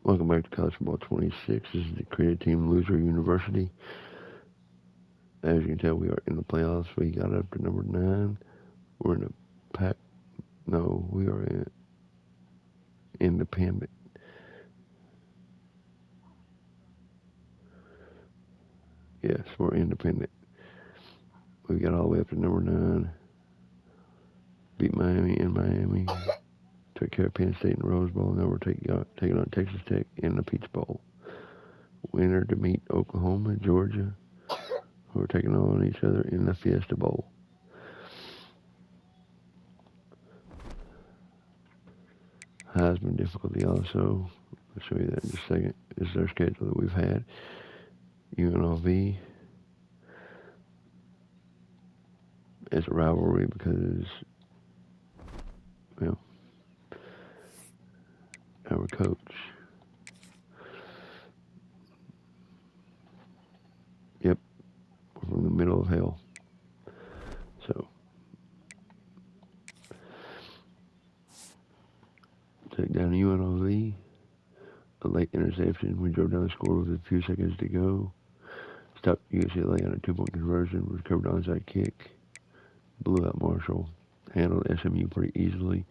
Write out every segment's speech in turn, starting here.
Welcome back to College Football 26. This is the Creative Team Loser University. As you can tell, we are in the playoffs. We got up to number 9. We're in the pack. No, we are in independent. Yes, we're independent. We got all the way up to number 9. Beat Miami in Miami. Took care of Penn State in the Rose Bowl. Now we're taking on Texas Tech in the Peach Bowl. Winner to meet Oklahoma and Georgia, who are taking on each other in the Fiesta Bowl. Heisman difficulty also. I'll show you that in just a second. This is our schedule that we've had. UNLV is a rivalry because, well, our coach, yep, we're from the middle of hell. So, took down UNLV, a late interception. We drove down the score with a few seconds to go. Stopped UCLA on a 2-point conversion, recovered onside kick, blew out Marshall, handled SMU pretty easily.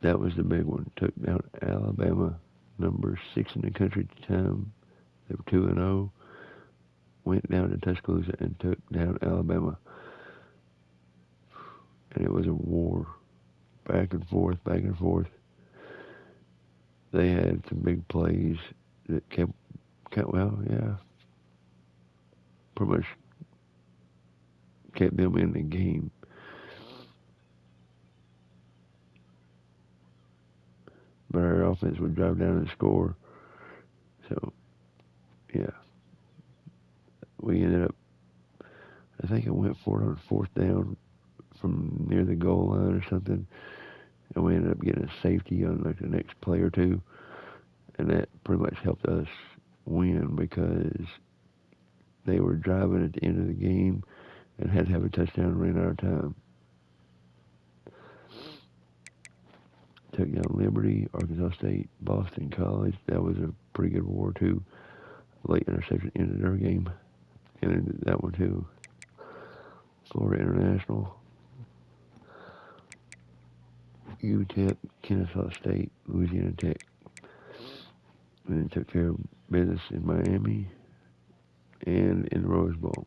That was the big one. Took down Alabama, number 6 in the country at the time. They were 2-0. Went down to Tuscaloosa and took down Alabama. And it was a war. Back and forth, back and forth. They had some big plays that kept well, yeah, pretty much kept them in the game. But our offense would drive down and score. So, yeah, we ended up, I think it went for it on 4th down from near the goal line or something. And we ended up getting a safety on like the next play or two. And that pretty much helped us win because they were driving at the end of the game and had to have a touchdown and ran out of time. Took down Liberty, Arkansas State, Boston College. That was a pretty good war, too. Late interception ended their game. Ended that one, too. Florida International, UTEP, Kennesaw State, Louisiana Tech. And then took care of business in Miami and in the Rose Bowl.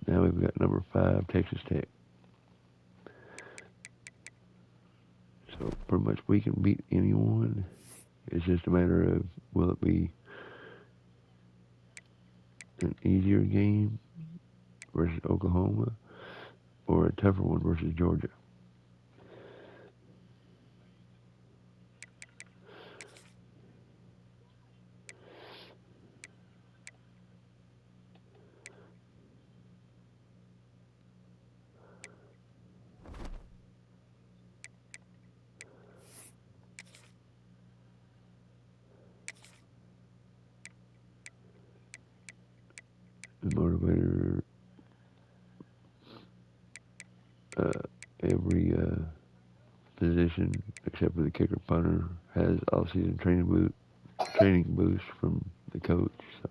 Now we've got number 5, Texas Tech. So pretty much we can beat anyone. It's just a matter of will it be an easier game versus Oklahoma or a tougher one versus Georgia. The motivator, uh, every position except for the kicker punter has all-season training boost from the coach. So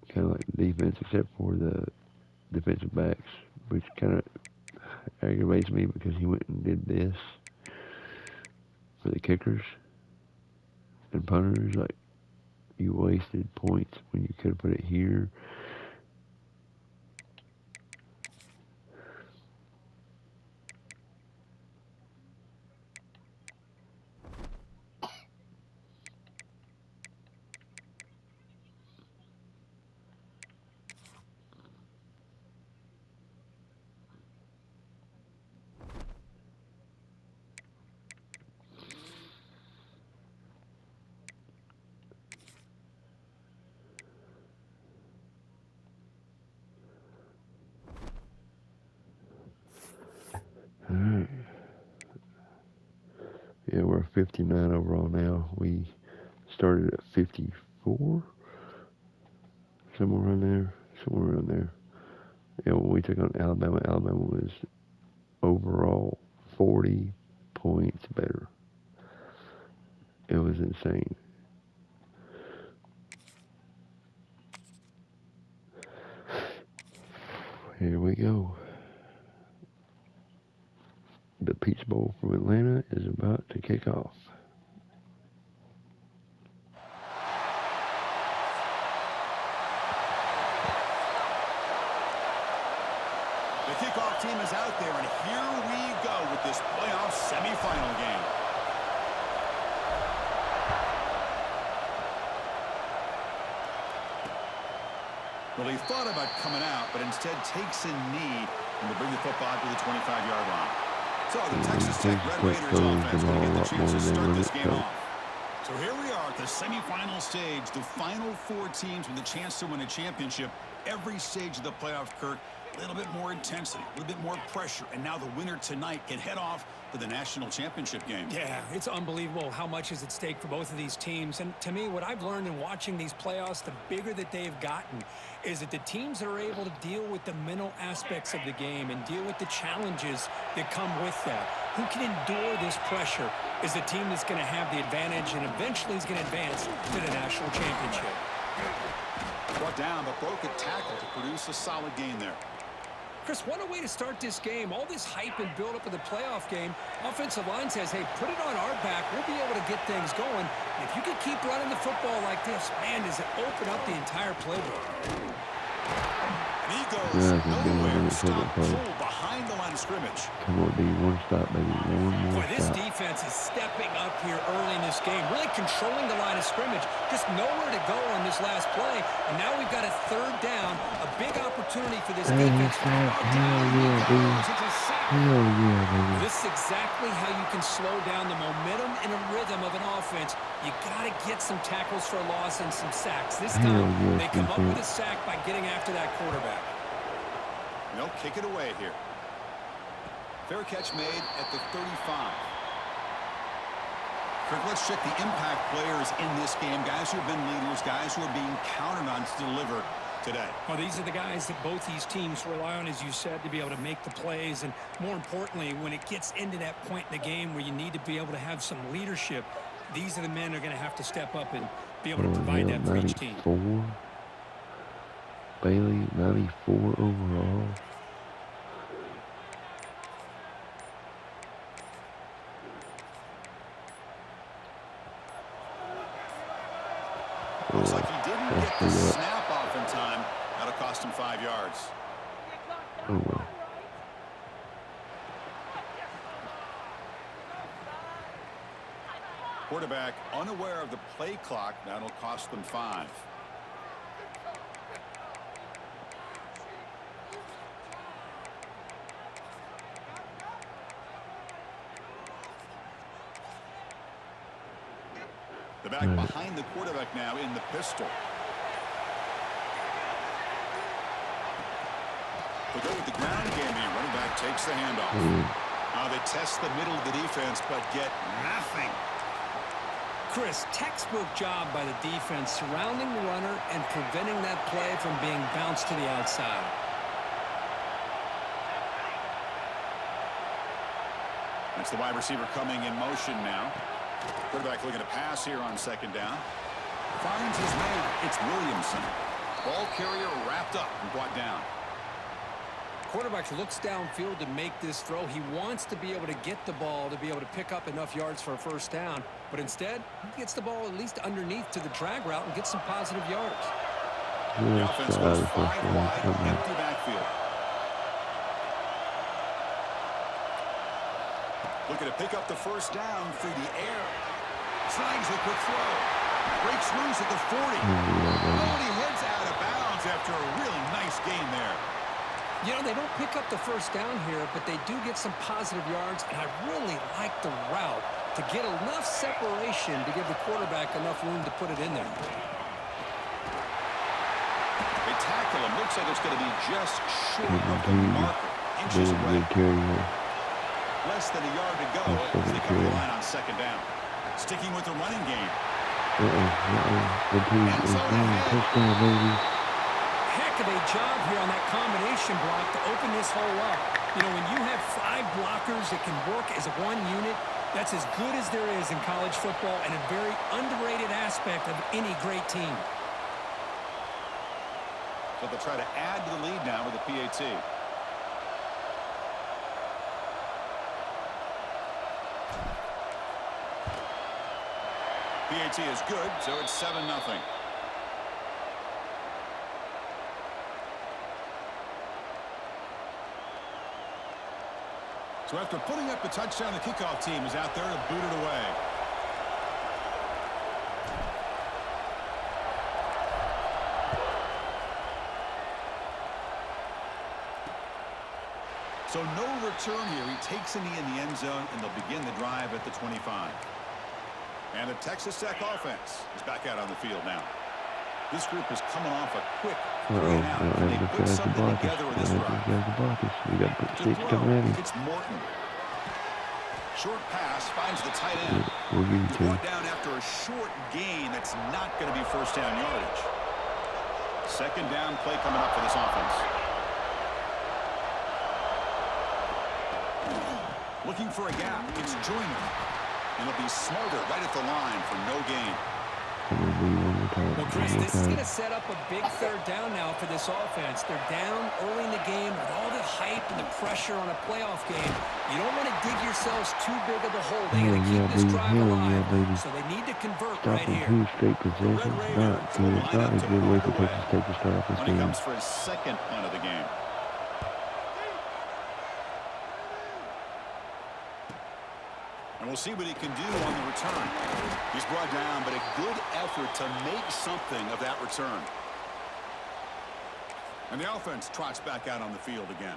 kind of like the defense, except for the defensive backs, which kind of aggravates me because he went and did this for the kickers and punters. Like you wasted points when you could have put it here. All right. Yeah, we're 59 overall now. We started at 54, somewhere around there. Somewhere around there. Yeah, when we took on Alabama, Alabama was overall, 40 points better. It was insane. Here we go. The Peach Bowl from Atlanta is about to kick off. The kickoff team is out there, and here we go with this playoff semifinal game. Well, he thought about coming out, but instead takes a knee and will bring the football to the 25-yard line. So the Texas Tech Red Raiders offense going to get the chance to start this game off. So here we are at the semifinal stage, the final four teams with a chance to win a championship. Every stage of the playoff, Kirk, a little bit more intensity, a little bit more pressure, and now the winner tonight can head off to the national championship game. Yeah, it's unbelievable how much is at stake for both of these teams. And to me, what I've learned in watching these playoffs, the bigger that they've gotten, is that the teams that are able to deal with the mental aspects of the game and deal with the challenges that come with that, who can endure this pressure, is the team that's going to have the advantage and eventually is going to advance to the national championship. Brought down, but broke a tackle to produce a solid gain there. Chris, what a way to start this game. All this hype and build-up of the playoff game. Offensive line says, hey, put it on our back. We'll be able to get things going. And if you can keep running the football like this, man, does it open up the entire playbook. And he goes nowhere. Stop pull behind the line of scrimmage. Come on, D. One stop, baby. One more Boy, this stop. defense is stepping up here early in this game, really controlling the line of scrimmage. Just nowhere to go on this last play. And now we've got a third down, a big opportunity for this defense. Hell yeah, baby. Hell yeah, baby. This is exactly how you can slow down the momentum and a rhythm of an offense. You got to get some tackles for a loss and some sacks. This time, they come up with a sack by getting after that quarterback. They'll kick it away here. Fair catch made at the 35. Kirk, let's check the impact players in this game. Guys who have been leaders, guys who are being counted on to deliver today. Well, these are the guys that both these teams rely on, as you said, to be able to make the plays. And more importantly, when it gets into that point in the game where you need to be able to have some leadership, these are the men who are going to have to step up and be able to provide that for each team. 94. Bailey, 94 overall. Looks like he didn't get the snap off in time. That'll cost him 5 yards. Oh, well. Quarterback unaware of the play clock. That'll cost them 5. The back behind the quarterback now in the pistol. We'll go with the ground game here. Running back takes the handoff. They test the middle of the defense, but get nothing. Chris, textbook job by the defense surrounding the runner and preventing that play from being bounced to the outside. That's the wide receiver coming in motion now. Quarterback looking to pass here on second down. Finds his man. It's Williamson. Ball carrier wrapped up and brought down. Quarterback looks downfield to make this throw. He wants to be able to get the ball to be able to pick up enough yards for a first down. But instead, he gets the ball at least underneath to the drag route and gets some positive yards. The offense goes 5 wide, empty backfield. Looking to pick up the first down through the air. Snags a quick throw. Breaks loose at the 40. And he heads out of bounds after a really nice gain there. You know, they don't pick up the first down here, but they do get some positive yards, and I really like the route to get enough separation to give the quarterback enough room to put it in there. They tackle him. Looks like it's going to be just short of the marker. Inches away. Less than a yard to go as they come to the line on second down. Sticking with the running game. The team is down. Touchdown, baby. Heck of a job here on that combination block to open this hole up. You know, when you have 5 blockers that can work as one unit. That's as good as there is in college football and a very underrated aspect of any great team. So they'll try to add to the lead now with a PAT. PAT is good, so it's 7-0. So after putting up the touchdown, the kickoff team is out there to boot it away. So no return here. He takes a knee in the end zone, and they'll begin the drive at the 25. And the Texas Tech offense is back out on the field now. This group is coming off a quick 3-and-out. And they put something together with this run. We got six coming at him. It's Morton. Short pass finds the tight end. He's brought down after a short gain. That's not going to be first down yardage. Second down play coming up for this offense. Looking for a gap. It's Joyner. And it'll be smarter right at the line for no gain. Well, Chris, this is going to set up a big third down now for this offense. They're down early in the game with all the hype and the pressure on a playoff game. You don't want to dig yourselves too big of a hole. They got to keep this drive alive, so they need to convert right here. Two straight possessions, not a good way for Texas Tech to start off this game. He comes for his second punt of the game. And we'll see what he can do on the return. He's brought down, but a good effort to make something of that return. And the offense trots back out on the field again.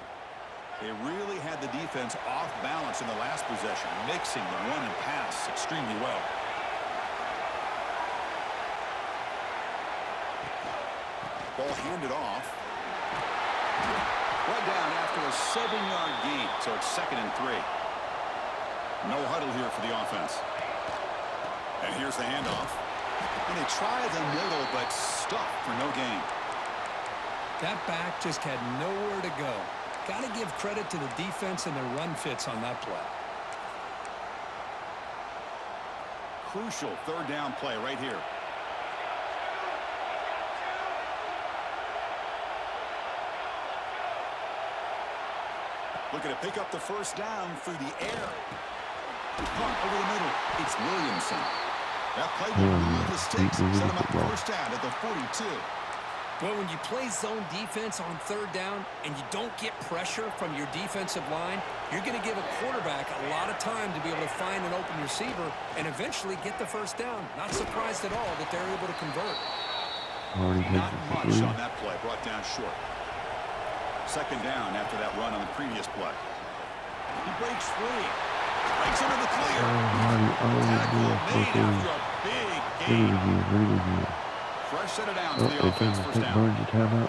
They really had the defense off balance in the last possession, mixing the run and pass extremely well. Ball handed off. Brought down after a 7-yard gain, so it's 2nd and 3. No huddle here for the offense. And here's the handoff. And they try the middle, but stuffed for no gain. That back just had nowhere to go. Got to give credit to the defense and their run fits on that play. Crucial third down play right here. Looking to pick up the first down through the air. Punt over the middle. It's Williamson. That play will remove the sticks and set him up first down at the 42. Well, when you play zone defense on third down and you don't get pressure from your defensive line, you're going to give a quarterback a lot of time to be able to find an open receiver and eventually get the first down. Not surprised at all that they're able to convert. Not much on that play. Brought down short. Second down after that run on the previous play. He breaks free. Breaks into the clear. Tackle made after a big gain. Fresh set it down to the offense first down.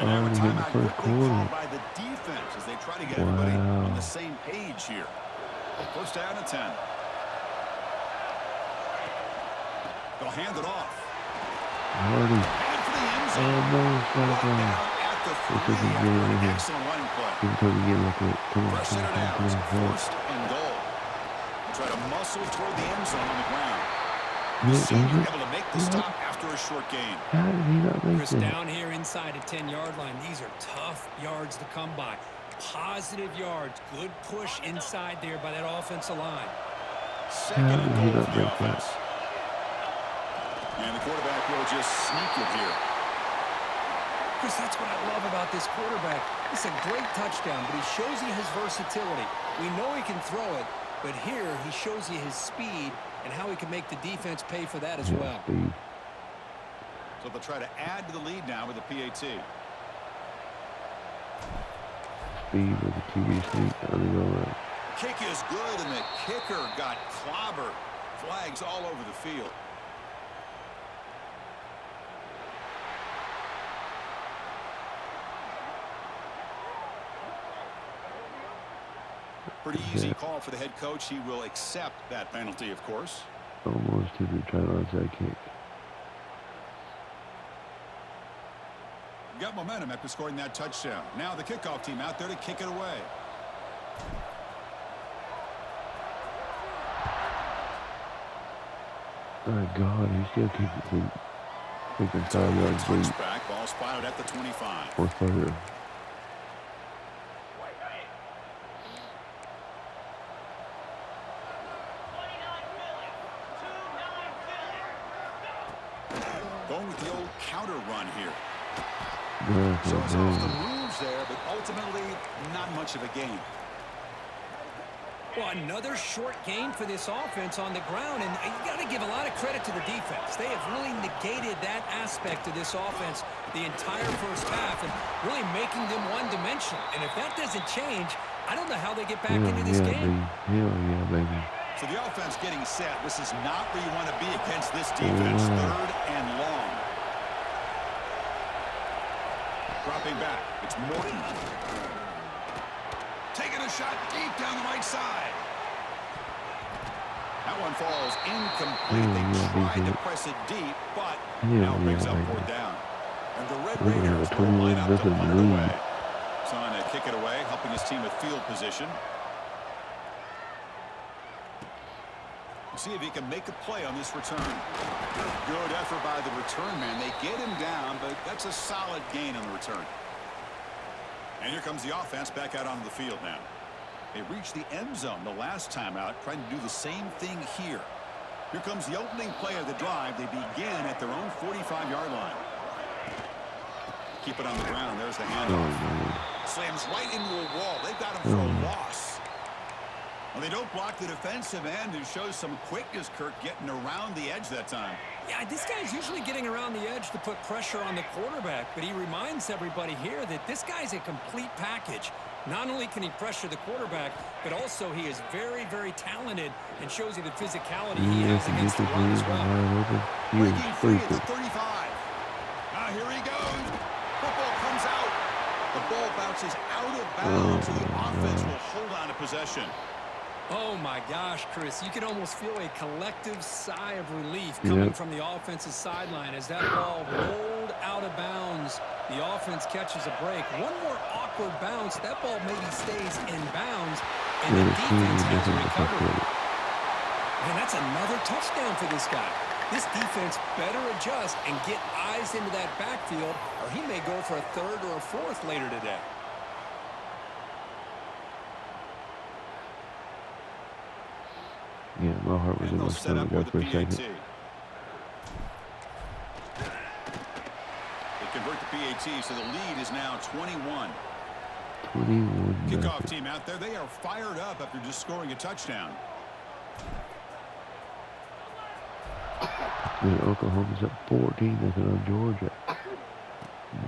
And now a timeout quickly called by the defense as they try to get everybody on the same page here. First down and 10. They'll hand it off. Headed for the end zone. This isn't really here. Excellent running play. Fresh set it down. First and goal. Try to muscle toward the end zone on the ground. The senior able to make the stop after a short gain. How did he not make Chris, that? down here inside a 10-yard line, these are tough yards to come by. Positive yards. Good push inside there by that offensive line. Second and goal for the offense. And the quarterback will just sneak it here. Chris, that's what I love about this quarterback. It's a great touchdown, but he shows you his versatility. We know he can throw it, but here he shows you his speed and how he can make the defense pay for that as well. Speed. So they'll try to add to the lead now with a PAT. Speed with the QB sneak on the go. Kick is good, and the kicker got clobbered. Flags all over the field. Pretty easy call for the head coach. He will accept that penalty, of course. Almost to the try onside kick. Got momentum after scoring that touchdown. Now the kickoff team out there to kick it away. My God, he still keeps it from freaking So 5 yards deep touchback, ball spotted at the 25. or further. Going with the old counter run here. That's Shows not off the bad. moves there, but ultimately not much of a gain. Well, another short gain for this offense on the ground, and you got to give a lot of credit to the defense. They have really negated that aspect of this offense the entire first half and really making them one-dimensional. And if that doesn't change, I don't know how they get back Hell into this yeah, game. baby. Hell yeah, baby. So the offense getting set. This is not where you want to be against this All defense. right. Third and long. Dropping back. It's Morton. Taking a shot deep down the right side. That one falls incomplete. They tried to press it deep, but now brings up fourth down. And the Red We're gonna Raiders have a will line up to 21-0 punt it lead. away. Trying to kick it away, helping his team with field position. See if he can make a play on this return. Good effort by the return man. They get him down, but that's a solid gain on the return. And here comes the offense back out onto the field now. They reached the end zone the last time out, trying to do the same thing here. Here comes the opening play of the drive. They begin at their own 45-yard line. Keep it on the ground. There's the handoff. Slams right into a wall. They've got him for a loss. Well, they don't block the defensive end, who shows some quickness, Kirk, getting around the edge that time. Yeah, this guy's usually getting around the edge to put pressure on the quarterback, but he reminds everybody here that this guy's a complete package. Not only can he pressure the quarterback, but also he is very, very talented and shows you the physicality he has against the run as well. Breaking free at the 35. Now here he goes. Football comes out. The ball bounces out of bounds, and the offense will hold on to possession. Oh, my gosh, Chris. You can almost feel a collective sigh of relief coming from the offensive sideline as that ball rolled out of bounds. The offense catches a break. One more awkward bounce. That ball maybe stays in bounds, and the defense has to recover. And that's another touchdown for this guy. This defense better adjust and get eyes into that backfield, or he may go for a third or a fourth later today. Yeah, my heart was in my stomach there for a second. They convert the PAT, so the lead is now 21. 21. Kickoff team out there. They are fired up after just scoring a touchdown. And Oklahoma's up 14-0 on Georgia.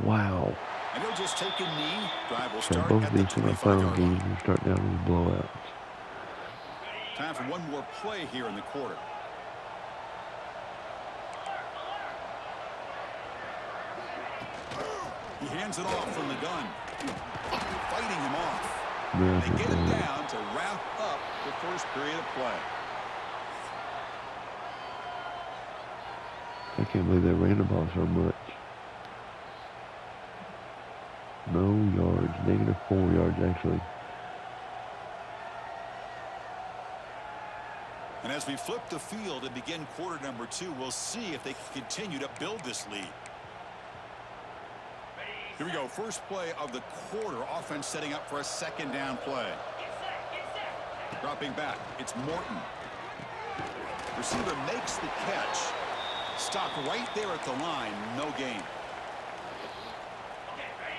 Wow. And he'll just take a knee. Drive will So start both at of the these semifinal 25-yard games line. will start down as blowouts. Time for one more play here in the quarter. He hands it off from the gun. Fighting him off. They get it down to wrap up the first period of play. I can't believe they ran the ball so much. No yards, -4 yards actually. And as we flip the field and begin quarter number 2, we'll see if they can continue to build this lead. Here we go. First play of the quarter. Offense setting up for a second down play. Dropping back. It's Morton. Receiver makes the catch. Stopped right there at the line. No gain.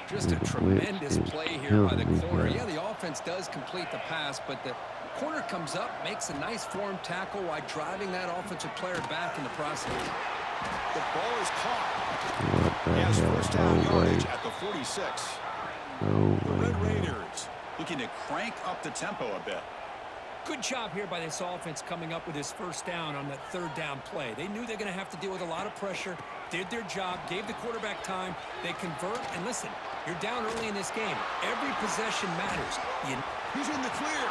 Just a tremendous play here by the corner. Yeah, the offense does complete the pass, but the corner comes up, makes a nice form tackle while driving that offensive player back in the process. The ball is caught. What He has the first hell? down No way. yardage at the 46. No The Red way. Raiders looking to crank up the tempo a bit. Good job here by this offense coming up with his first down on that third down play. They knew they're going to have to deal with a lot of pressure, did their job, gave the quarterback time. They convert, and listen, you're down early in this game. Every possession matters. He's in the clear.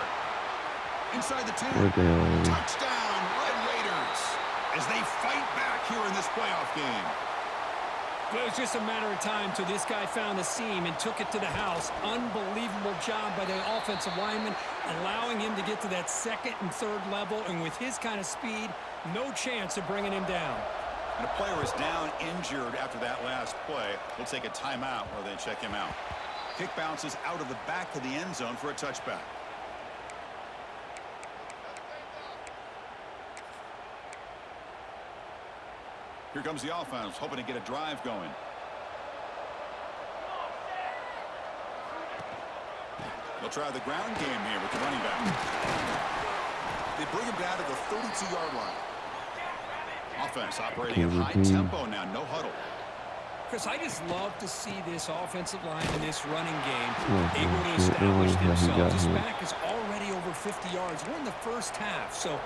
Inside the 10. What the hell? Touchdown, Red Raiders, as they fight back here in this playoff game. Well, it was just a matter of time till this guy found the seam and took it to the house. Unbelievable job by the offensive lineman. allowing him to get to that second and third level, and with his kind of speed, no chance of bringing him down. And a player is down injured after that last play. We'll take a timeout while they check him out. Kick bounces out of the back of the end zone for a touchback. Here comes the offense, hoping to get a drive going. They'll try the ground game here with the running back. They bring him down to the 32-yard line. Offense operating at high tempo now, no huddle. Chris, I just love to see this offensive line in this running game able to establish themselves. This back is already over 50 yards. We're in the first half, so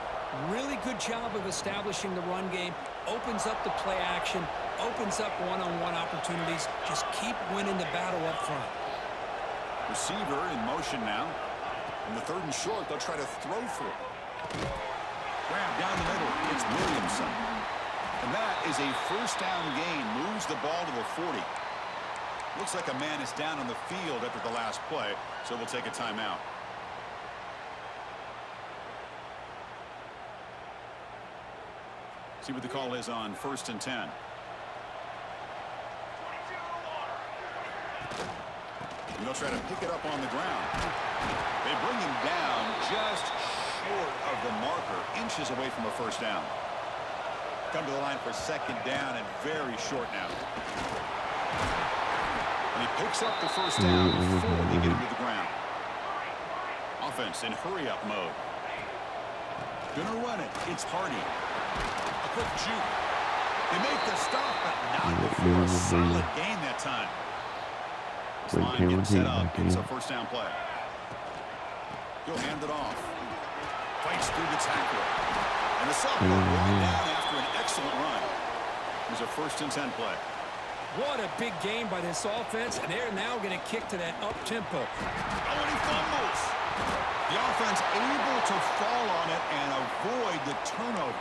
really good job of establishing the run game. Opens up the play action, opens up one-on-one opportunities. Just keep winning the battle up front. Receiver in motion now. In the 3rd and short, they'll try to throw for it. Grab down the middle. It's Williamson. And that is a first down gain. Moves the ball to the 40. Looks like a man is down on the field after the last play, so we'll take a timeout. See what the call is on 1st and 10. And they'll try to pick it up on the ground. They bring him down just short of the marker, inches away from a first down. Come to the line for 2nd down and very short now. And he picks up the first down before they get him to the ground. Offense in hurry-up mode. Gonna run it. It's Hardy. A quick juke. They make the stop, but not before a solid gain that time. This line gets set up. It's a first down play. He'll hand it off. Fights through the tackle. And the sophomore going down after an excellent run. There's a 1st and 10 play. What a big game by this offense, and they're now going to kick to that up-tempo. Oh, and he fumbles. The offense able to fall on it and avoid the turnover.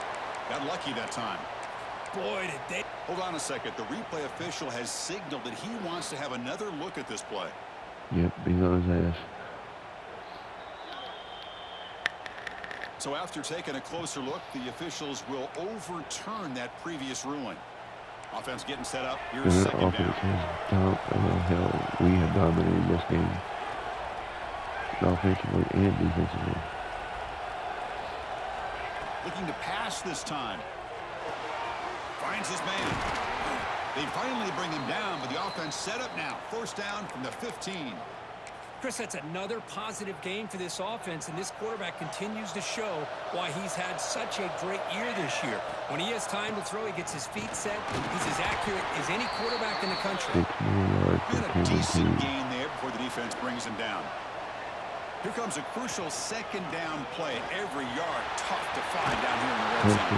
Got lucky that time. Boy, did they. Hold on a second. The replay official has signaled that he wants to have another look at this play. Yep, he's on his ass. So after taking a closer look, the officials will overturn that previous ruling. Offense getting set up. Here's 2nd down. Hell, we have dominated this game. Offensively and defensively. Looking to pass this time. Finds his man. They finally bring him down, but the offense set up now. 1st down from the 15. Chris, that's another positive game for this offense, and this quarterback continues to show why he's had such a great year this year. When he has time to throw, he gets his feet set. He's as accurate as any quarterback in the country. And a decent gain there before the defense brings him down. Here comes a crucial 2nd down play. Every yard tough to find down here in the red zone.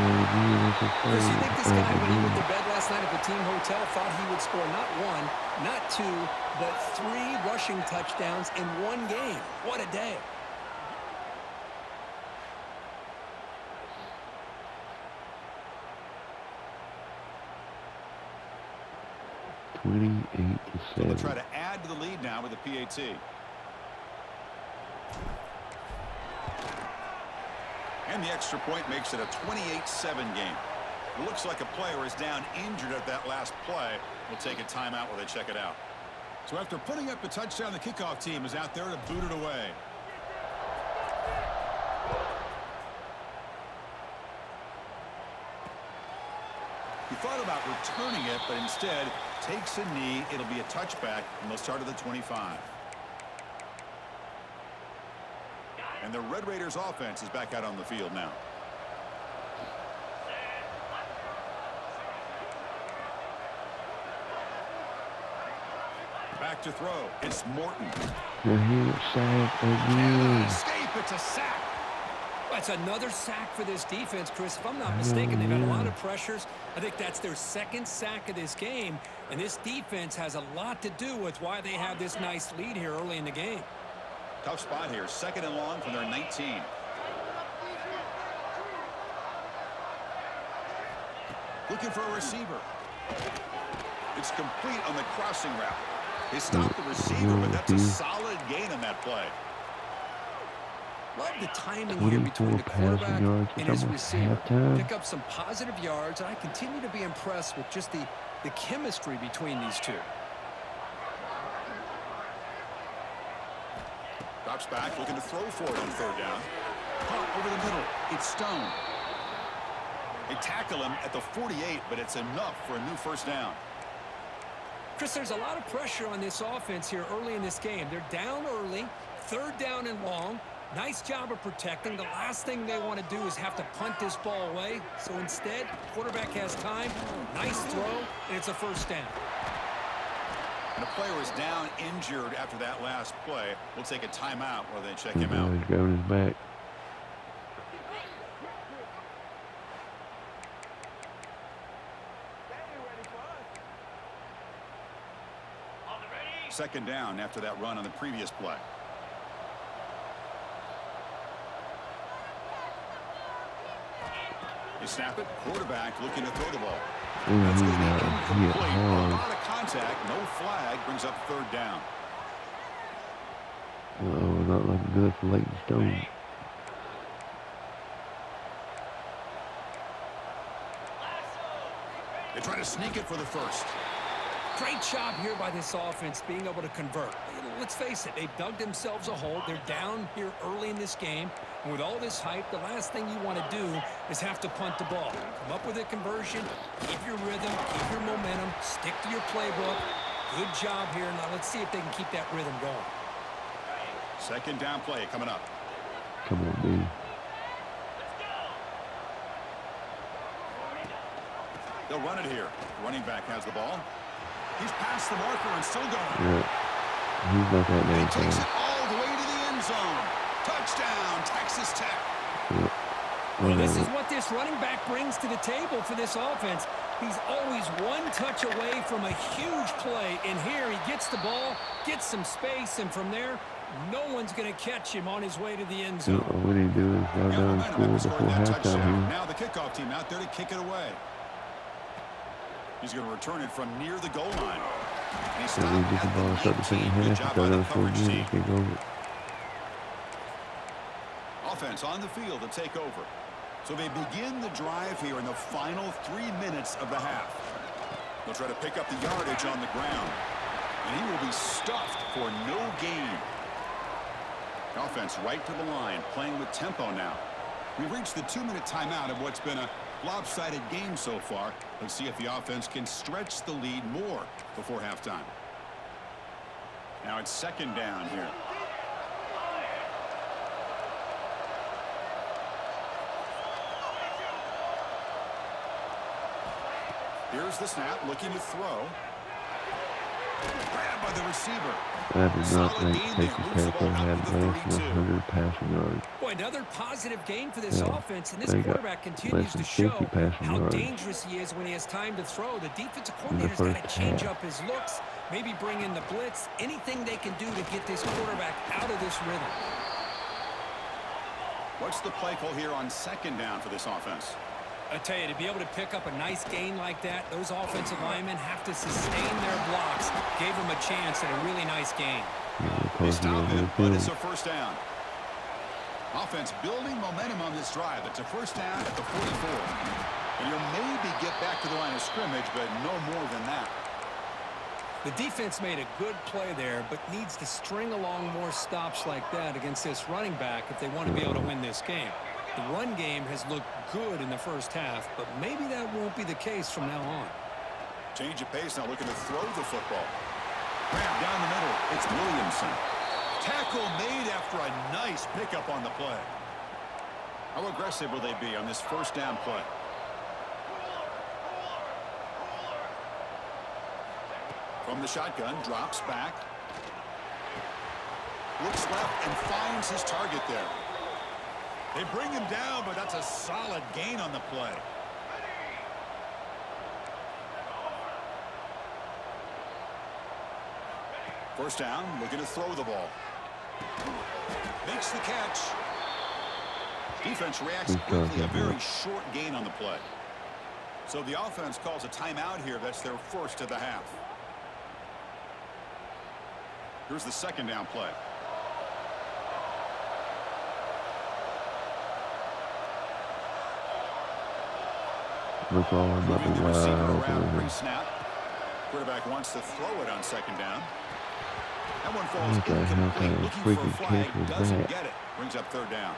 Chris, you think this guy, when he went to bed last night at the team hotel, thought he would score not 1, not 2, but 3 rushing touchdowns in one game? What a day. So they'll try to add to the lead now with a PAT. And the extra point makes it a 28-7 game. It looks like a player is down injured at that last play. We'll take a timeout while they check it out. So after putting up the touchdown, the kickoff team is out there to boot it away. He thought about returning it, but instead takes a knee. It'll be a touchback, and they'll start at the 25. And the Red Raiders offense is back out on the field now. Back to throw. It's Morton. Escape. It's a sack. That's another sack for this defense, Chris. If I'm not mistaken, they've had a lot of pressures. I think that's their 2nd sack of this game. And this defense has a lot to do with why they have this nice lead here early in the game. Tough spot here. 2nd and long from their 19. Looking for a receiver. It's complete on the crossing route. They stopped the receiver, but that's a solid gain on that play. Love the timing here between 24 the passing quarterback yards. and It's his almost receiver. halftime. Pick up some positive yards, and I continue to be impressed with just the chemistry between these two. Drops back, looking to throw for it on third down. Caught over the middle. It's Stone. They tackle him at the 48, but it's enough for a new first down. Chris, there's a lot of pressure on this offense here early in this game. They're down early, third down and long. Nice job of protecting. The last thing they want to do is have to punt this ball away. So instead, quarterback has time. Nice throw, and it's a first down. And a player is down injured after that last play. We'll take a timeout while they check him out. He's grabbing his back. Second down after that run on the previous play. They snap it. Quarterback looking to throw the ball. That's going to be incomplete. A lot of contact. No flag. Brings up third down. Not looking good for Leighton Stone. They try to sneak it for the first. Great job here by this offense being able to convert. Let's face it, they've dug themselves a hole. They're down here early in this game. And with all this hype, the last thing you want to do is have to punt the ball. Come up with a conversion, keep your rhythm, keep your momentum, stick to your playbook. Good job here. Now let's see if they can keep that rhythm going. Second down play coming up. Come on, dude. They'll run it here. Running back has the ball. He's past the marker and still going. Yeah. He's not that He damn takes fast. it all the way to the end zone. Touchdown, Texas Tech. Yeah. Well, this is what this running back brings to the table for this offense. He's always one touch away from a huge play. And here he gets the ball, gets some space, and from there, no one's going to catch him on his way to the end zone. All we need to do is go down and score before halftime here. Now the kickoff team out there to kick it away. He's going to return it from near the goal line. And he stopped get the ball, start the second half, go down 4 minutes, kick over. Offense on the field to take over. So they begin the drive here in the final 3 minutes of the half. They'll try to pick up the yardage on the ground. And he will be stuffed for no gain. Offense right to the line, playing with tempo now. We've reached the 2-minute timeout of what's been a lopsided game so far. Let's see if the offense can stretch the lead more before halftime. Now it's second down here. Here's the snap, looking to throw. Grabbed by the receiver. I did not think Texas Tech would have less than 100 passing yards. Boy, another positive gain for this offense, and this They got quarterback continues to less show than 50 passing how yards dangerous he is when he has time to throw. The defensive in the coordinator's got to first change half. up his looks, maybe bring in the blitz, anything they can do to get this quarterback out of this rhythm. What's the play call here on second down for this offense? I tell you, to be able to pick up a nice gain like that, those offensive linemen have to sustain their blocks. Gave them a chance at a really nice gain. They stop it, but it's a first down. Offense building momentum on this drive. It's a first down at the 44. And you'll maybe get back to the line of scrimmage, but no more than that. The defense made a good play there, but needs to string along more stops like that against this running back if they want to be able to win this game. The run game has looked good in the first half, but maybe that won't be the case from now on. Change of pace now, looking to throw the football. Grab down the middle. It's Williamson. Tackle made after a nice pickup on the play. How aggressive will they be on this first down play? From the shotgun, drops back. Looks left and finds his target there. They bring him down, but that's a solid gain on the play. First down, looking to throw the ball. Makes the catch. Defense reacts quickly, a very short gain on the play. So the offense calls a timeout here. That's their first of the half. Here's the second down play. McCall might be Moving the receiver wide open around right here. pre-snap. Quarterback wants to throw it on second down. That one falls What the hell incomplete. kind of Looking for a freaking flag. catch was Doesn't that? get it. Brings up third down.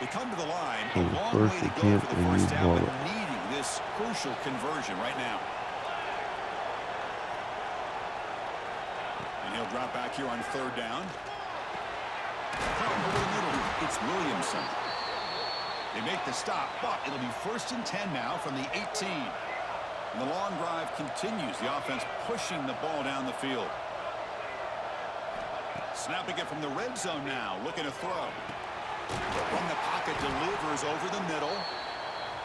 They come to the line. So A the long first way to go attempt for the and first you down, ball but it. needing this crucial conversion right now. And he'll drop back here on third down. Over the middle. It's Williamson. They make the stop, but it'll be 1st and 10 now from the 18. And the long drive continues. The offense pushing the ball down the field. Snapping it from the red zone now. Looking to throw. In the pocket, delivers over the middle.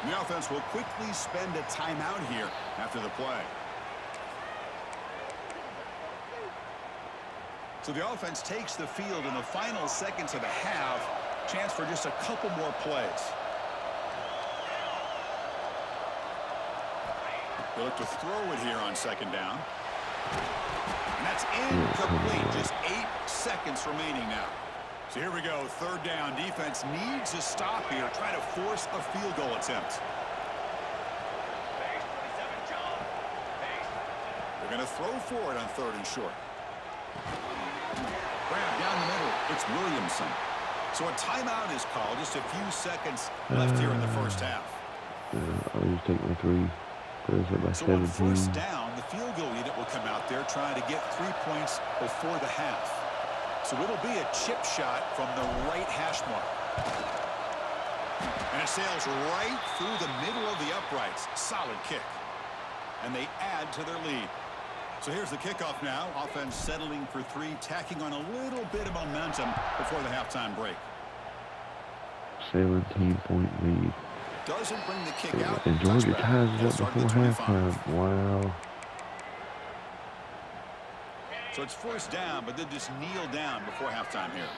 And the offense will quickly spend a timeout here after the play. So the offense takes the field in the final seconds of the half. Chance for just a couple more plays. They look to throw it here on second down. And that's incomplete. Just 8 seconds remaining now. So here we go. Third down. Defense needs a stop here. Try to force a field goal attempt. They're going to throw for it on 3rd and short. Grab down the middle. It's Williamson. So a timeout is called. Just a few seconds left here in the first half. I'll just take my 3. So on first down, the field goal unit will come out there trying to get 3 points before the half. So it'll be a chip shot from the right hash mark. And it sails right through the middle of the uprights. Solid kick. And they add to their lead. So here's the kickoff now. Offense settling for 3, tacking on a little bit of momentum before the halftime break. 17-point lead. Doesn't bring the kick out. And Georgia ties it up before halftime. Wow. So it's first down, but they just kneel down before halftime here.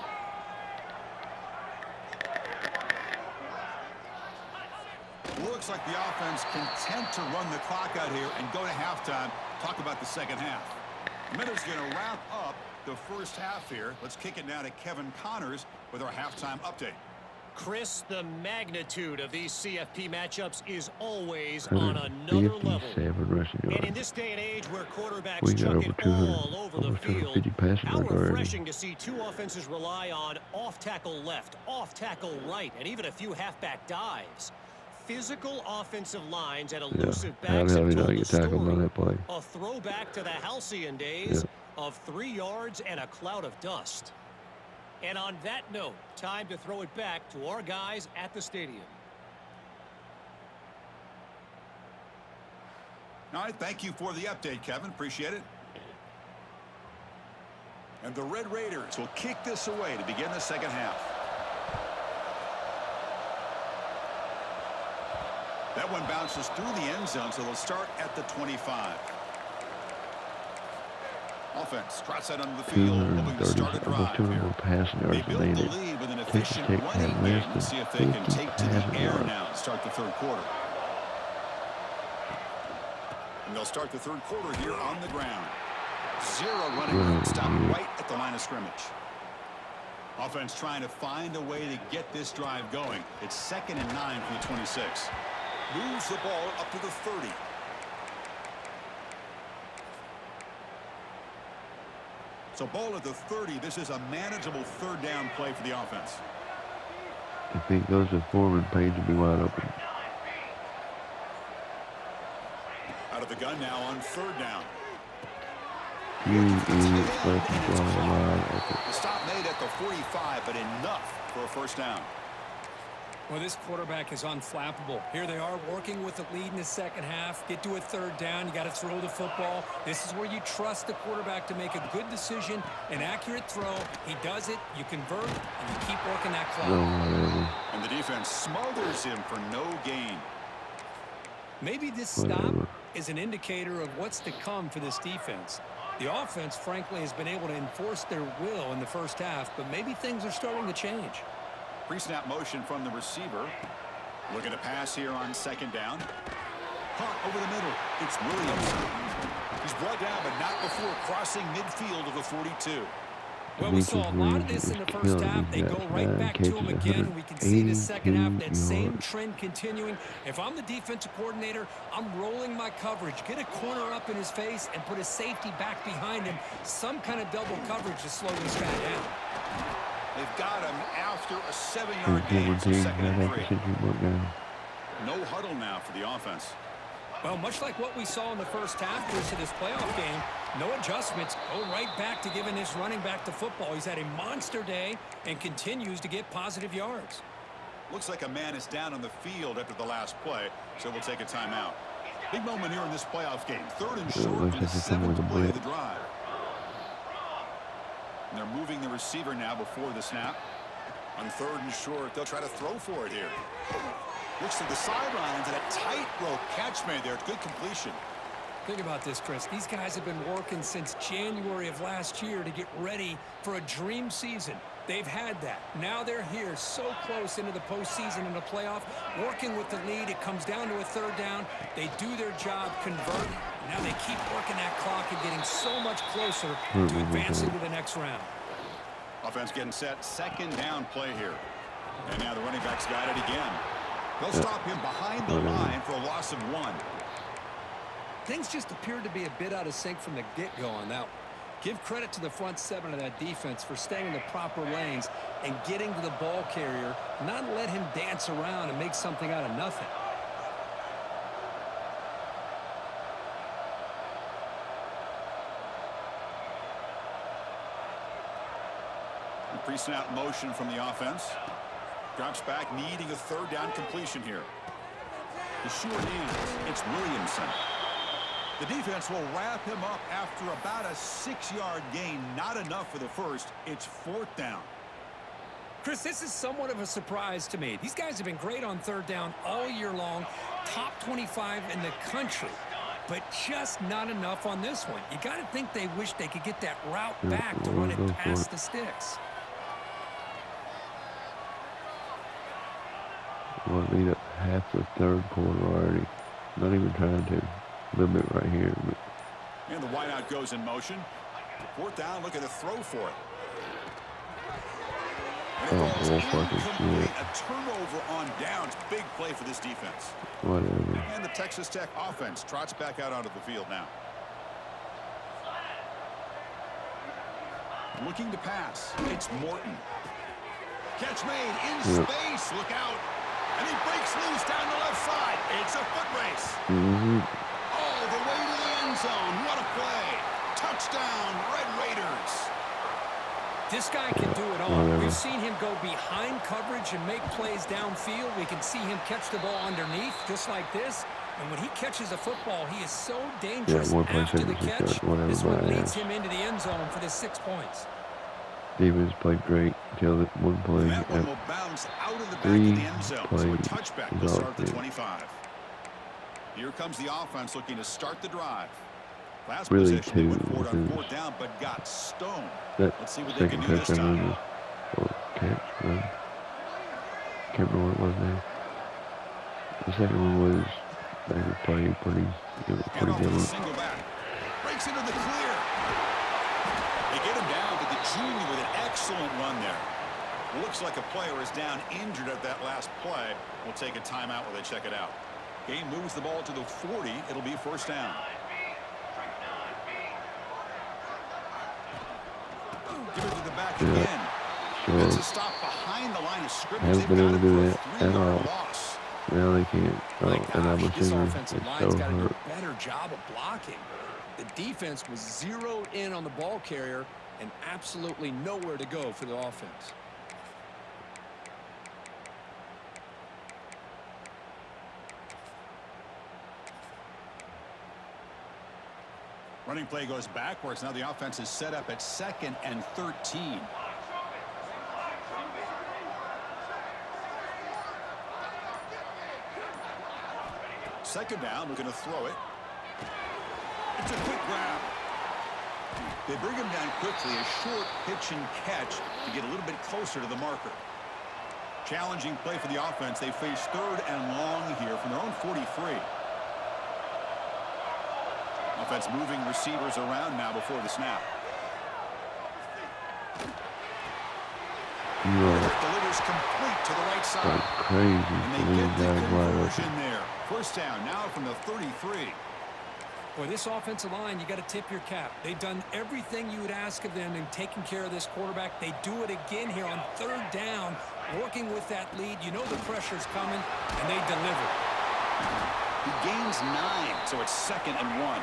Looks like the offense content to run the clock out here and go to halftime. Talk about the second half. Minutes going to wrap up the first half here. Let's kick it now to Kevin Connors with our halftime update. Chris, the magnitude of these CFP matchups is always on another level. And in this day and age where quarterbacks chuck it all over the field, how refreshing to see 2 offenses rely on off-tackle left, off-tackle right, and even a few halfback dives. Physical offensive lines and elusive backs have told the story. A throwback to the halcyon days of 3 yards and a cloud of dust. And on that note, time to throw it back to our guys at the stadium. All right, thank you for the update, Kevin. Appreciate it. And the Red Raiders will kick this away to begin the second half. That one bounces through the end zone, so they'll start at the 25. Offense trots out onto the field, hoping to start a drive here. They build the lead with an efficient running game. Let's see if they can take to the air now and start the third quarter. And they'll start the third quarter here on the ground. 0 running room, stopped right at the line of scrimmage. Offense trying to find a way to get this drive going. It's 2nd and 9 from the 26. Moves the ball up to the 30. So ball at the 30. This is a manageable third down play for the offense. I think those are Foreman page to be wide open. Out of the gun now on third down. The stop made at the 45, but enough for a first down. Well, this quarterback is unflappable. Here they are working with the lead in the second half. Get to a third down. You got to throw the football. This is where you trust the quarterback to make a good decision, an accurate throw. He does it. You convert, and you keep working that clock. And the defense smothers him for no gain. Maybe this stop is an indicator of what's to come for this defense. The offense, frankly, has been able to enforce their will in the first half, but maybe things are starting to change. Pre-snap motion from the receiver. Looking to pass here on second down. Caught over the middle. It's Williamson. He's brought down, but not before crossing midfield of the 42. Well, we saw a lot of this in the first half. They go right back to him again. We can see the second half, that same trend continuing. If I'm the defensive coordinator, I'm rolling my coverage. Get a corner up in his face and put a safety back behind him. Some kind of double coverage to slow this guy down. They've got him after a 7-yard gain. So 2nd and 3. No huddle now for the offense. Well, much like what we saw in the first half of this playoff game, no adjustments. Go right back to giving this running back the football. He's had a monster day and continues to get positive yards. Looks like a man is down on the field after the last play, so we'll take a timeout. Big moment here in this playoff game. 3rd and short for the 7th play of the drive. And they're moving the receiver now before the snap. On 3rd and short, they'll try to throw for it here. Looks to the sidelines and a tightrope catch made there. Good completion. Think about this, Chris. These guys have been working since January of last year to get ready for a dream season. They've had that. Now they're here so close into the postseason and the playoff, working with the lead. It comes down to a 3rd down. They do their job, convert. Now they keep working that clock and getting so much closer to advancing to the next round. Offense getting set. 2nd down play here. And now the running back's got it again. They'll stop him behind the line for a loss of 1. Things just appeared to be a bit out of sync from the get-go on that one. Give credit to the front 7 of that defense for staying in the proper lanes and getting to the ball carrier, not let him dance around and make something out of nothing. Pre-snap motion from the offense. Drops back, needing a 3rd down completion here. The short hands, it's Williamson. The defense will wrap him up after about a 6-yard gain. Not enough for the first. It's 4th down. Chris, this is somewhat of a surprise to me. These guys have been great on 3rd down all year long. Top 25 in the country. But just not enough on this one. You got to think they wish they could get that route back to run it past the sticks. Well, lead up half the 3rd quarter already. Not even trying to. A little bit right here. But. And the wideout goes in motion. 4th down, looking to throw for it. And it falls incomplete. A turnover on downs. Big play for this defense. Whatever. And the Texas Tech offense trots back out onto the field now. Looking to pass. It's Morton. Catch made in space. Look out. And he breaks loose down the left side. It's a foot race. All the way to the end zone. What a play. Touchdown, Red Raiders. This guy can do it all. We've seen him go behind coverage and make plays downfield. We can see him catch the ball underneath just like this. And when he catches a football, he is so dangerous after the catch. This is what leads him into the end zone for the 6 points. Defense played great until that one play. That one will bounce out of the back of the end zone. So a touchback will start the 25. Here comes the offense looking to start the drive. Last really possession, they went for it on 4th down, but got stoned. Let's see what they can do this time. Catch, run. Can't remember what it was now. The second one was they were playing pretty good. Single back. Breaks into the clear. They get him down to the junior with an excellent run there. Looks like a player is down injured at that last play. We'll take a timeout while they check it out. Game moves the ball to the 40. It'll be 1st down. Give it to the back again. It's a stop behind the line of scrimmage. Haven't been able to do that at all. Now they can't. And I'm assuming it's so hurt. Better job of blocking. The defense was zeroed in on the ball carrier and absolutely nowhere to go for the offense. Running play goes backwards. Now the offense is set up at 2nd and 13. Second down, looking to throw it. It's a quick grab. They bring him down quickly. A short pitch and catch to get a little bit closer to the marker. Challenging play for the offense. They face 3rd and long here from their own 43. Offense moving receivers around now before the snap. You are delivers complete to the right side. like crazy. And they get the conversion there. First down now from the 33. Boy, this offensive line, you got to tip your cap. They've done everything you would ask of them in taking care of this quarterback. They do it again here on third down, working with that lead. You know the pressure's coming, and they deliver. He gains 9, so it's 2nd and 1.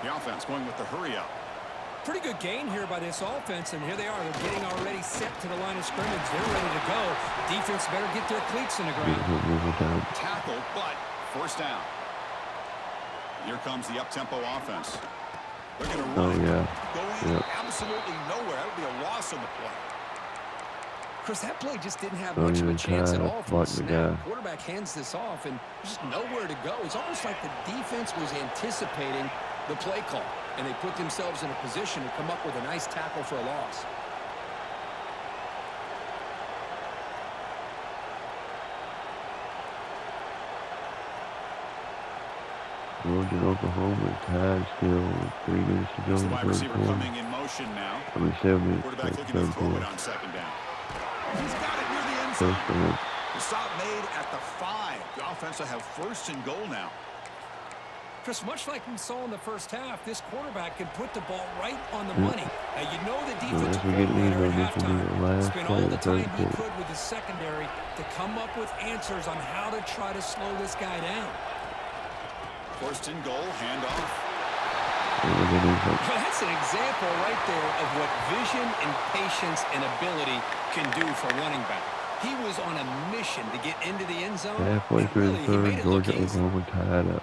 The offense going with the hurry up. Pretty good gain here by this offense, and here they are. They're getting already set to the line of scrimmage. They're ready to go. Defense better get their cleats in the ground. Tackle, but first down. Here comes the up-tempo offense. They're going to run. Going absolutely nowhere. That would be a loss on the play. Chris, that play just didn't have much of a chance at all from the snap. Quarterback hands this off, and there's just nowhere to go. It's almost like the defense was anticipating the play call, and they put themselves in a position to come up with a nice tackle for a loss. Georgia and Oklahoma is tied still with 3 minutes to go in the third quarter. Coming in motion now. 7 minutes to the third quarter. On second down. He's got it near the end zone. The stop made at the 5. The offense will have 1st and goal now. Chris, much like we saw in the first half, this quarterback can put the ball right on the money. Now, you know the defensive coordinator at halftime spent all the time he could with the secondary to come up with answers on how to try to slow this guy down. 1st and goal, handoff. Well, that's an example right there of what vision and patience and ability can do for a running back. He was on a mission to get into the end zone. Halfway through the third, Georgia, Oklahoma tied up.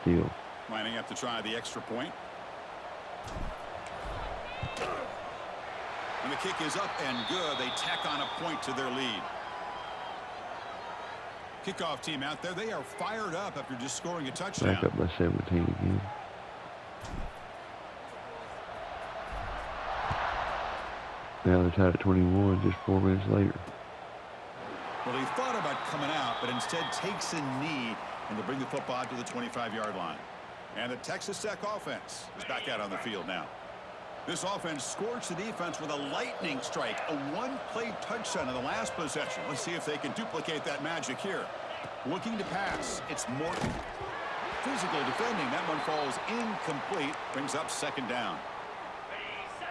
Still. Lining up to try the extra point. And the kick is up and good. They tack on a point to their lead. Kickoff team out there. They are fired up after just scoring a touchdown. Back up by 17 again. Now they're tied at 21 just 4 minutes later. Well, he thought about coming out, but instead takes a knee and to bring the football to the 25-yard line. And the Texas Tech offense is back out on the field now. This offense scorched the defense with a lightning strike, a one-play touchdown in the last possession. Let's see if they can duplicate that magic here. Looking to pass, it's Morton. Physical defending, that one falls incomplete, brings up 2nd down.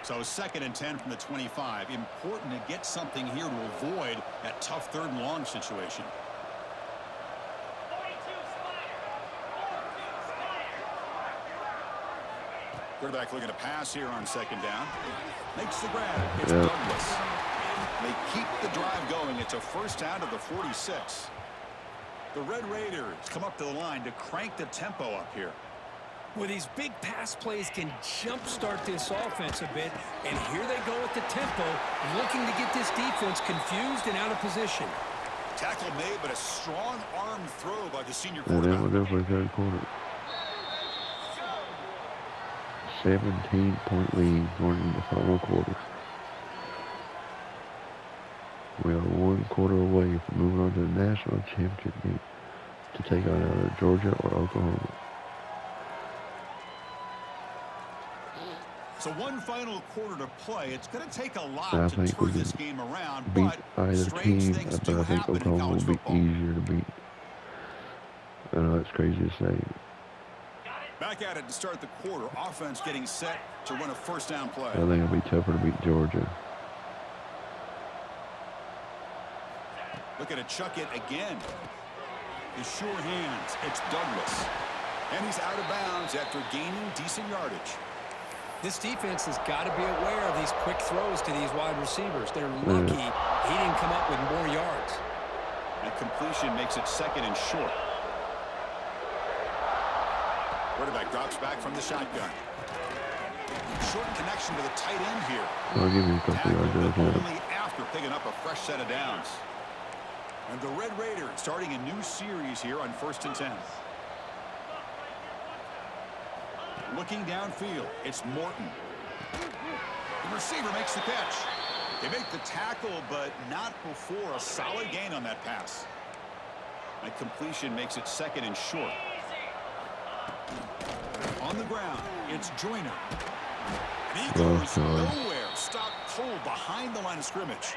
So 2nd and 10 from the 25. Important to get something here to avoid that tough 3rd and long situation. Quarterback looking to pass here on 2nd down. Makes the grab. It's Douglas. They keep the drive going. It's a first down to the 46. The Red Raiders come up to the line to crank the tempo up here. Well, these big pass plays can jumpstart this offense a bit, and here they go with the tempo, looking to get this defense confused and out of position. Tackle made, but a strong arm throw by the senior quarterback. And then we'll go for the third quarter. 17-point lead going into the final quarter. We are 1 quarter away from moving on to the national championship game to take on either Georgia or Oklahoma. So 1 final quarter to play. It's going to take a lot to turn this game around. Beat either team, but I think Oklahoma will be easier to beat. I know it's crazy to say. Back at it to start the quarter. Offense getting set to run a first down play. I think it'll be tougher to beat Georgia. Looking to chuck it again. His sure hands. It's Douglas. And he's out of bounds after gaining decent yardage. This defense has got to be aware of these quick throws to these wide receivers. They're lucky he didn't come up with more yards. That completion makes it 2nd and short. Quarterback drops back from the shotgun. Short connection to the tight end here. I'll give you a couple yards. Only after picking up a fresh set of downs. And the Red Raiders starting a new series here on 1st and 10. Looking downfield, it's Morton. The receiver makes the catch. They make the tackle, but not before a solid gain on that pass. That completion makes it 2nd and short. On the ground, it's Joyner. And he goes nowhere. Stopped pulled behind the line of scrimmage.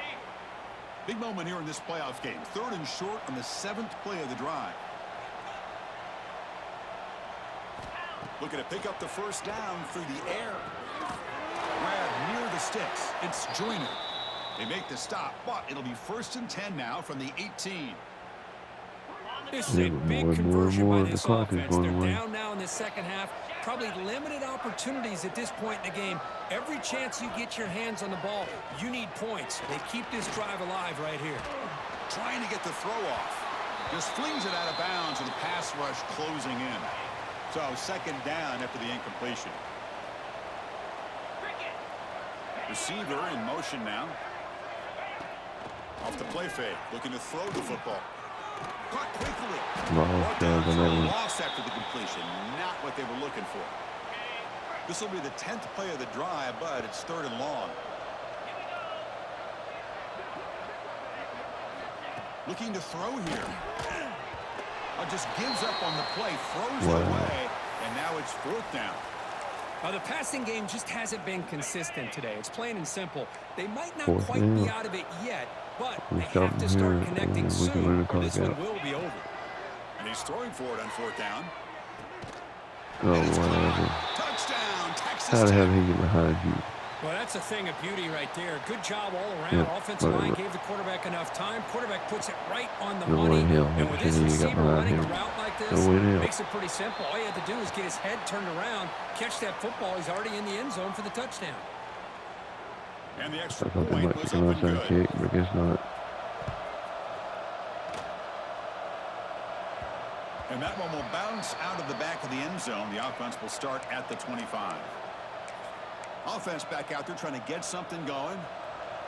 Big moment here in this playoff game. 3rd and short on the 7th play of the drive. Looking to pick up the first down through the air. Grab near the sticks. It's Joyner. They make the stop, but it'll be 1st and 10 now from the 18. This is a big conversion by this offense. They're down now in the second half. Probably limited opportunities at this point in the game. Every chance you get your hands on the ball, you need points. They keep this drive alive right here. Trying to get the throw off. Just flings it out of bounds with the pass rush closing in. So 2nd down after the incompletion. Receiver in motion now. Off the play fake, looking to throw the football. Caught quickly. Loss after the completion. Not what they were looking for. This will be the 10th play of the drive, but it's 3rd and long. Looking to throw here. Just gives up on the play, throws it away, and now it's 4th down. The passing game just hasn't been consistent today. It's plain and simple. They might not quite be out of it yet, but they have to start connecting soon, or this one will be over. And he's throwing for it on 4th down. Oh, whatever. Touchdown, Texas How the hell Tech. did he get behind you? Well, that's a thing of beauty right there. Good job all around. Offensive line gave the quarterback enough time. Quarterback puts it right on the money. And with this receiver running a route like this, makes it pretty simple. All you have to do is get his head turned around, catch that football. He's already in the end zone for the touchdown. And the extra I thought they point might was be up an and good. onside kick, but I guess not. And that one will bounce out of the back of the end zone. The offense will start at the 25. Offense back out there trying to get something going.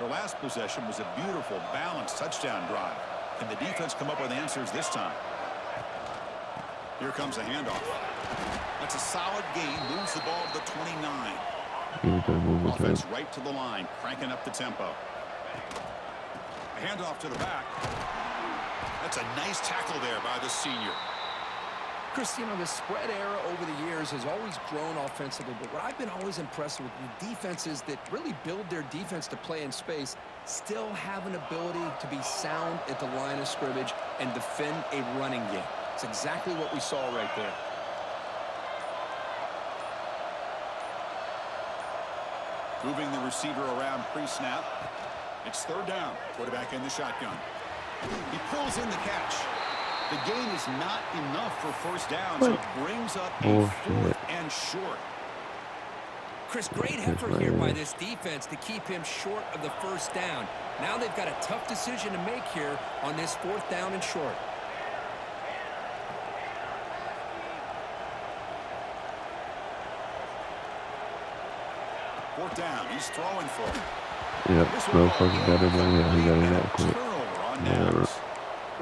Their last possession was a beautiful, balanced touchdown drive. Can the defense come up with answers this time? Here comes the handoff. That's a solid gain. Moves the ball to the 29. Offense right to the line, cranking up the tempo. A handoff to the back. That's a nice tackle there by the senior. Chris, you know, the spread era over the years has always grown offensively, but what I've been always impressed with defenses that really build their defense to play in space still have an ability to be sound at the line of scrimmage and defend a running game. It's exactly what we saw right there. Moving the receiver around pre-snap. It's 3rd down. Quarterback in the shotgun. He pulls in the catch. The gain is not enough for 1st down, so it brings up a 4th and short. Chris, great effort here by this defense to keep him short of the 1st down. Now they've got a tough decision to make here on this 4th down and short. Fourth down. He's throwing for it. Yep, motherfucker got him on there. He got in that quick. Whatever.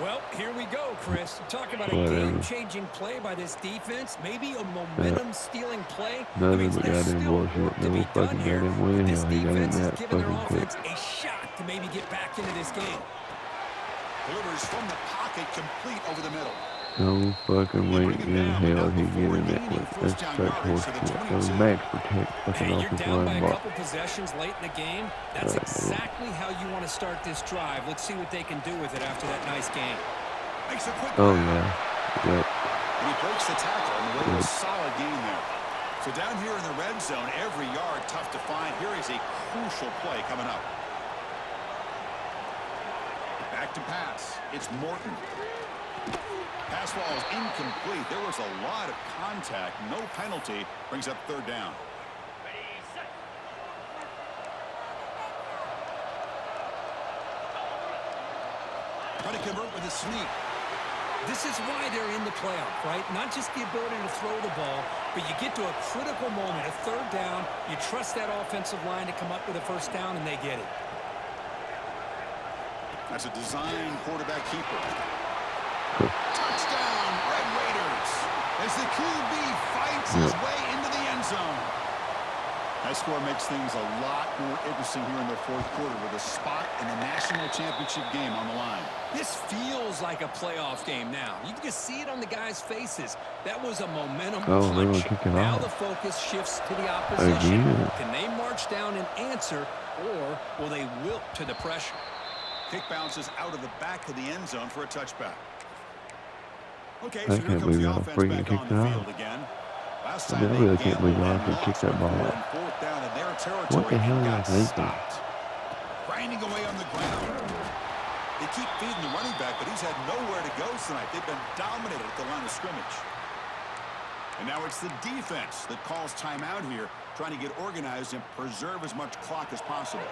Well, here we go, Chris. Talk about a game-changing play by this defense. Maybe a momentum-stealing play. None I mean, of the there's goddamn still work bullshit. to be No done fucking here. goddamn But way. this Hell, he got in defense is that giving their fucking quick. offense a shot to maybe get back into this game. Delivers from the pocket, complete over the middle. No fucking way in hell he get in that quick. That's such horseshit. That was max protect fucking Hey, off you're his down by line a block. couple possessions late in the game. That's exactly how you want to start this drive. Let's see what they can do with it after that nice game. Makes a quick Oh, grab. yeah. Yep. And he breaks the tackle on the way to a solid gain there. So down here in the red zone, every yard tough to find. Here is a crucial play coming up. Back to pass. It's Morton. Pass ball is incomplete. There was a lot of contact. No penalty. Brings up 3rd down. Trying to convert with a sneak. This is why they're in the playoff, right? Not just the ability to throw the ball, but you get to a critical moment, a 3rd down. You trust that offensive line to come up with a 1st down, and they get it. That's a design quarterback keeper. Touchdown, Red Raiders, as the QB fights his way into the end zone. That score makes things a lot more interesting here in the fourth quarter with a spot in the national championship game on the line. This feels like a playoff game now. You can just see it on the guys' faces. That was a momentum punch. Now the focus shifts to the opposition. Can they march down and answer, or will they wilt to the pressure? Kick bounces out of the back of the end zone for a touchback. Okay, so here comes the offense back on the field again. Last time they can't believe y'all can kick that ball out. What the hell are you thinking? Grinding away on the ground. They keep feeding the running back, but he's had nowhere to go tonight. They've been dominated at the line of scrimmage. And now it's the defense that calls timeout here, trying to get organized and preserve as much clock as possible.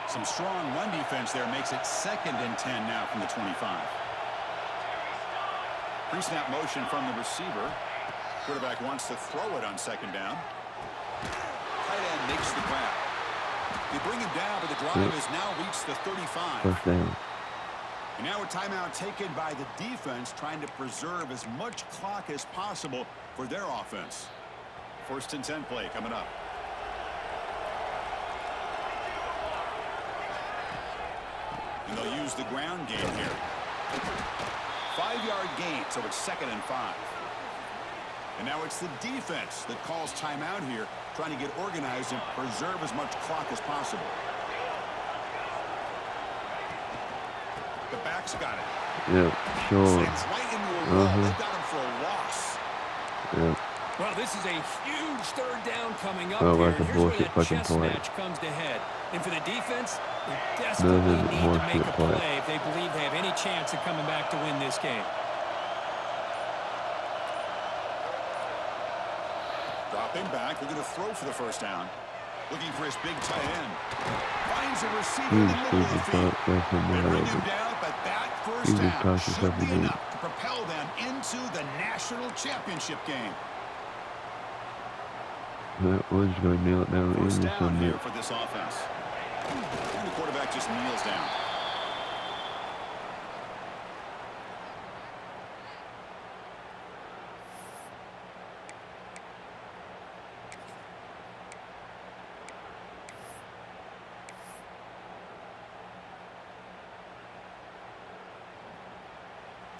Some strong run defense there makes it 2nd and 10 now from the 25. Pre-snap motion from the receiver. Quarterback wants to throw it on 2nd down. Tight end makes the grab. They bring him down, but the drive has now reached the 35. First down. And now a timeout taken by the defense, trying to preserve as much clock as possible for their offense. 1st and 10 play coming up. And they'll use the ground game here. 5-yard gain, so it's 2nd and 5. And now it's the defense that calls timeout here, trying to get organized and preserve as much clock as possible. The back's got it. Yeah, sure. Sends right into a wall. They got him for a loss. Yeah. Well, this is a huge 3rd down coming up here. Here's where that chess match comes to head. And for the defense, they desperately need to make a play if they believe they have any chance of coming back to win this game. Dropping back, looking to throw for the 1st down. Looking for his big tight end. Finds a receiver in the middle of the field. They bring him down, but that 1st down should be enough to propel them into the national championship game. That was going to nail it down. 1st down here for this offense. And the quarterback just kneels down.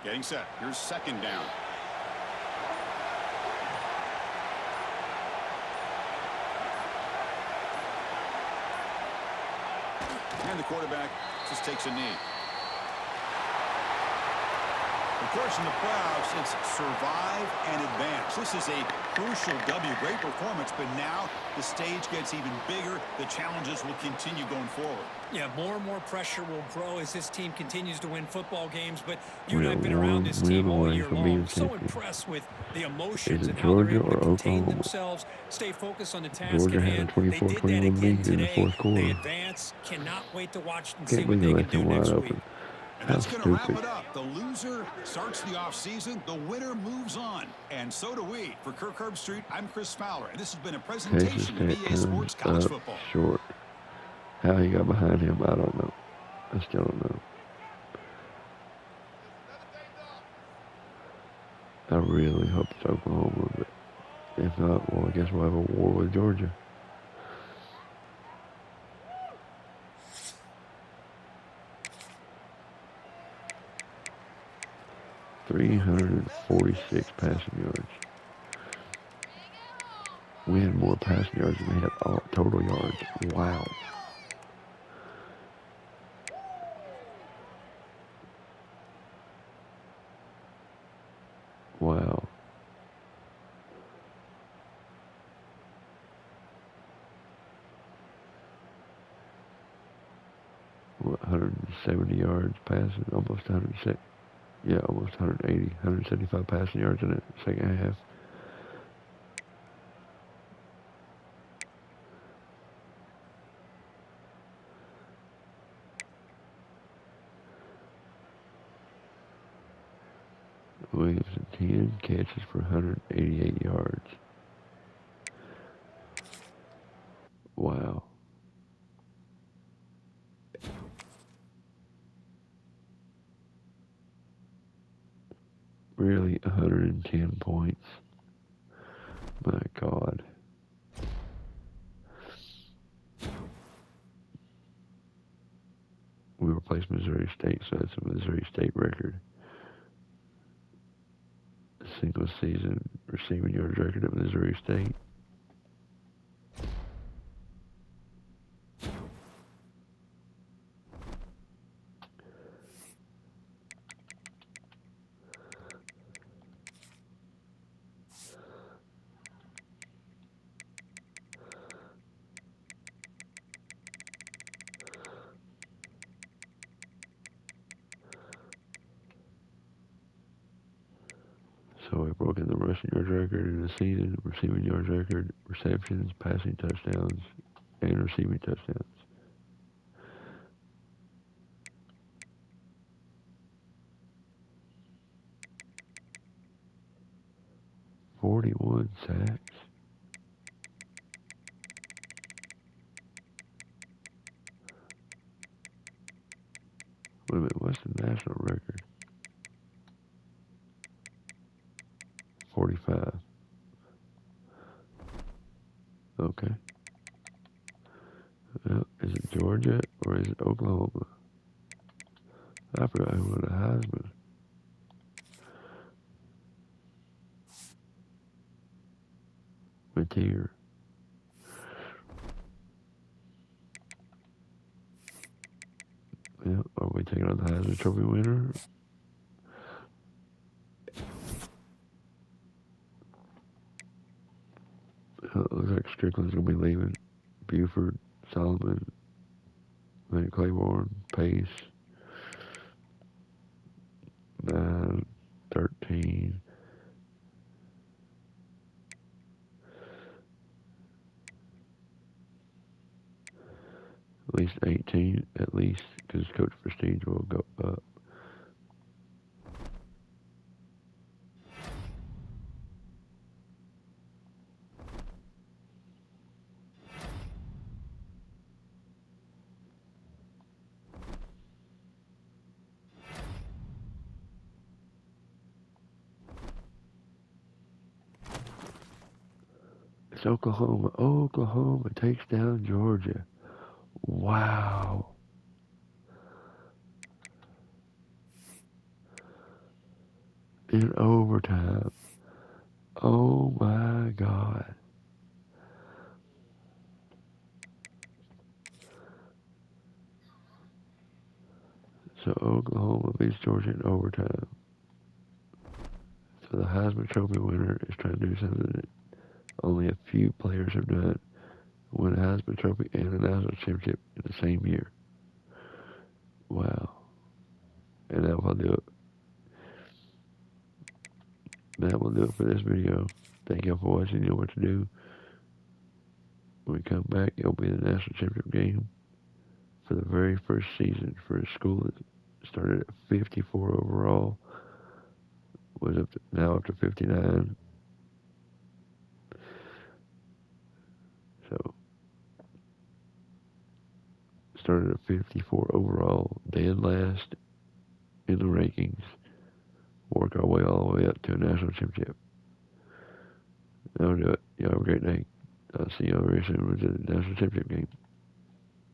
Getting set. Here's 2nd down. And the quarterback just takes a knee. Of course, in the playoffs, it's survive and advance. This is a crucial W. Great performance, but now the stage gets even bigger. The challenges will continue going forward. Yeah, more and more pressure will grow as this team continues to win football games. But you and I have been around this team all year long. So impressed with the emotions and how they're able to contain themselves, stay focused on the task at hand. They did that again today. They advance. Cannot wait to watch and see what they can do next week. And that's going to wrap it up. The loser starts the offseason. The winner moves on. And so do we. For Kirk Herbstreit, I'm Chris Fowler. And this has been a presentation of EA Sports College Football. Short. How he got behind him, I don't know. I still don't know. I really hope it's Oklahoma, but if not, well, I guess we'll have a war with Georgia. .346 passing yards. We had more passing yards than we had all total yards. Wow. Wow. What, 170 yards passing, almost 106. Yeah, almost 180, 175 passing yards in the second half. Williamson, 10 catches for 188 yards. Wow. Really, 110 points. My God. replaced Missouri State, so that's a Missouri State record. A single season receiving yards record at Missouri State. So we've broken the rushing yards record in the season, receiving yards record, receptions, passing touchdowns, and receiving touchdowns. "41 sacks." Wait a minute, what's the national record? 45. Okay. Well, is it Georgia or is it Oklahoma? I forgot who won the Heisman. Mateer. Yeah, are we taking on the Heisman Trophy winner? Looks like Strickland's going to be leaving. Buford, Solomon, Van Claiborne, Pace, 9, 13. At least 18, at least, because Coach Prestige will go up. It's Oklahoma. Oklahoma takes down Georgia. Wow. In overtime. Oh my God. So Oklahoma beats Georgia in overtime. So the Heisman Trophy winner is trying to do something that only a few players have done. Win a Heisman Trophy and a national championship in the same year. Wow. And that will do it. That will do it for this video. Thank y'all for watching. You know what to do. When we come back, it'll be the national championship game for the very first season for a school that started at 54 overall, was now up to 59. So started at 54 overall, dead last in the rankings. Work our way all the way up to a national championship. That'll do it. Y'all have a great day. I'll see y'all very soon with the national championship game.